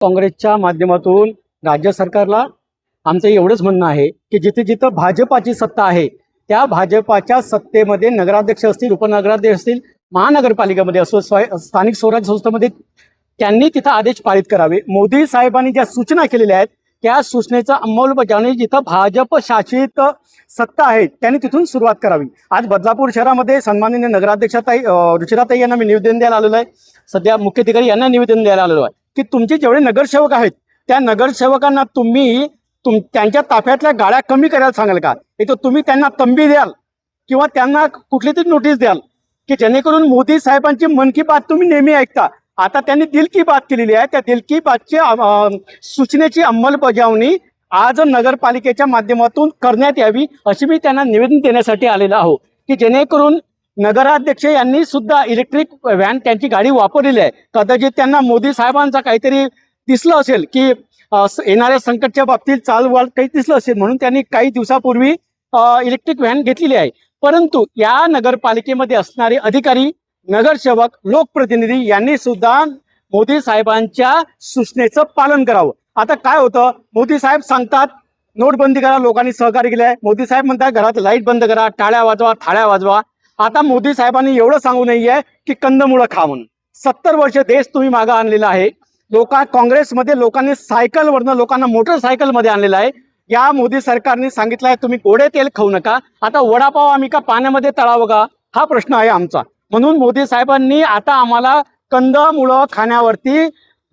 काँग्रेसच्या माध्यमातून राज्य सरकारला आमचं एवढंच म्हणणं आहे की जिथे जिथं भाजपाची सत्ता आहे त्या भाजपाच्या सत्तेमध्ये नगराध्यक्ष असतील, उपनगराध्यक्ष असतील, महानगरपालिकेमध्ये असो, स्थानिक स्वराज्य संस्थेमध्ये त्यांनी तिथं आदेश पारित करावे। मोदी साहेबांनी ज्या सूचना केलेल्या आहेत त्या सूचनेचा अंमलबजावणी जिथं भाजप शासित सत्ता आहे त्यांनी तिथून सुरुवात करावी। आज बदलापूर शहरामध्ये सन्माननीय नगराध्यक्षताई रुचिराताई यांना मी निवेदन द्यायला आलेलो आहे, सध्या मुख्याधिकारी यांना निवेदन द्यायला आलेलो आहे की तुमचे जेवढे नगरसेवक आहेत त्या नगरसेवकांना तुम्ही त्यांच्या ताफ्यातल्या गाड्या कमी करायला सांगाल का? एक तर तुम्ही त्यांना तंबी द्याल किंवा त्यांना कुठली तरी नोटीस द्याल की जेणेकरून मोदी साहेबांची मन की बात तुम्ही नेहमी ऐकता। आता त्यांनी दिल की बात केलेली आहे, त्या दिल की बातची सूचनेची अंमलबजावणी आज नगरपालिकेच्या माध्यमातून करण्यात यावी अशी मी त्यांना निवेदन देण्यासाठी आलेलो आहो की जेणेकरून नगराध्यक्ष यांनी सुद्धा इलेक्ट्रिक व्हॅन त्यांची गाडी वापरलेली आहे। कदाचित त्यांना मोदी साहेबांचा काहीतरी दिसलं असेल की येणाऱ्या संकटच्या बाबतीत चालवाल काही दिसलं असेल म्हणून त्यांनी काही दिवसापूर्वी इलेक्ट्रिक व्हॅन घेतलेली आहे। परंतु या नगरपालिकेमध्ये असणारे अधिकारी, नगरसेवक, लोकप्रतिनिधी यांनी सुद्धा मोदी साहेबांच्या सूचनेचं पालन करावं। आता काय होतं, मोदी साहेब सांगतात नोटबंदी करा, लोकांनी सहकार्य केलं आहे। मोदी साहेब म्हणतात घरात लाईट बंद करा, टाळ्या वाजवा, थाळ्या वाजवा। आता मोदी साहेबांनी एवढं सांगू नये की कंदमुळं खा म्हणून। 70 वर्ष देश तुम्ही मागं आणलेला आहे। काँग्रेसमध्ये लोकांनी सायकलवरनं लोकांना मोटरसायकलमध्ये आणलेलं आहे। या मोदी सरकारने सांगितलं आहे तुम्ही गोडे तेल खाऊ नका, आता वडापाव आम्ही का पाण्यामध्ये तळावं का, हा प्रश्न आहे आमचा। म्हणून मोदी साहेबांनी आता आम्हाला कंदमुळं खाण्यावरती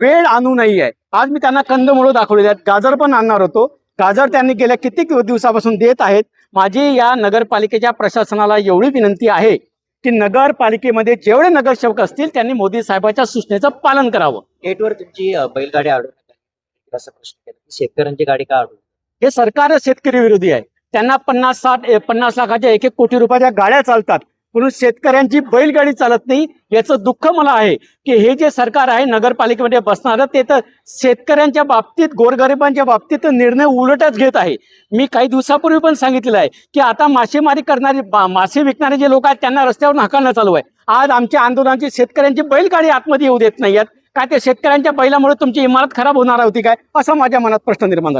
वेळ आणू नये आहे। आज मी त्यांना कंदमुळं दाखवलेले आहेत, गाजर पण आणणार होतो, गाजर त्यांनी गेल्या कित्येक दिवसापासून देत आहेत। माझी या नगरपालिकेच्या प्रशासनाला एवढी विनंती आहे की नगरपालिकेमध्ये जेवढे नगरसेवक असतील त्यांनी मोदी साहेबांच्या सूचनेचं पालन करावं। गेटवर तुमची बैलगाडी अडवून असा प्रश्न केला, शेतकऱ्यांची गाडी का अडवून? हे सरकार शेतकरी विरोधी आहे। त्यांना 50 लाखाच्या 1-1 कोटी रुपयाच्या गाड्या चालतात, म्हणून शेतकऱ्यांची बैलगाडी चालत नाही। याचं दुःख मला आहे की हे जे सरकार आहे नगरपालिकेमध्ये बसणारं ते तर शेतकऱ्यांच्या बाबतीत, गोरगरिबांच्या बाबतीत निर्णय उलटच घेत आहे। मी काही दिवसापूर्वी पण सांगितलेलं आहे की आता मासेमारी करणारे, मासे विकणारे जे लोक आहेत त्यांना रस्त्यावर हाकलणं चालू आहे। आज आमच्या आंदोलनाची शेतकऱ्यांची बैलगाडी आतमध्ये येऊ देत नाहीयेत काय? ते शेतकऱ्यांच्या बैलामुळे तुमची इमारत खराब होणार होती काय, असा माझ्या मनात प्रश्न निर्माण झाला।